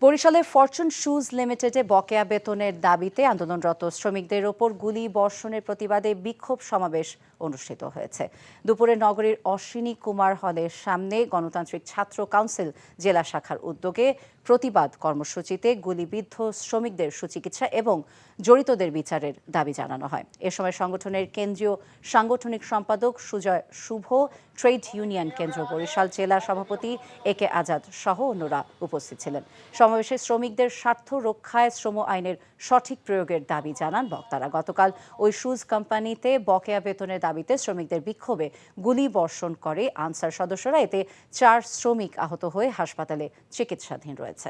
বরিশালে Fortune shoes লিমিটেডে বকেয়া বেতনের দাবিতে আন্দোলনরত শ্রমিকদের ওপর গুলি বর্ষণের প্রতিবাদে বিক্ষোভ সমাবেশ অনুষ্ঠিত হয়েছে। দুপুরে নগরীর অশ্বিনী কুমার হলের সামনে গণতান্ত্রিক ছাত্র কাউন্সিল জেলা শাখার উদ্যোগে প্রতিবাদ কর্মসূচিতে গুলিবিদ্ধ শ্রমিকদের সুচিকিৎসা এবং জড়িতদের বিচারের দাবি জানানো হয়। এ সময় সংগঠনের কেন্দ্রীয় সাংগঠনিক সম্পাদক সুজয় শুভ, ট্রেড ইউনিয়ন কেন্দ্র বরিশাল জেলা সভাপতি একে আজাদ সহ অন্যরা উপস্থিত ছিলেন। সমাবেশে শ্রমিকদের স্বার্থ রক্ষায় শ্রম আইনের সঠিক প্রয়োগের দাবি জানান বক্তারা। গতকাল ওই শুজ কোম্পানিতে বকেয়া বেতনের দাবিতে শ্রমিকদের বিক্ষোভে গুলি বর্ষণ করে আনসার সদস্যরা। এতে 4 শ্রমিক আহত হয়ে হাসপাতালে চিকিৎসাধীন রয়েছে।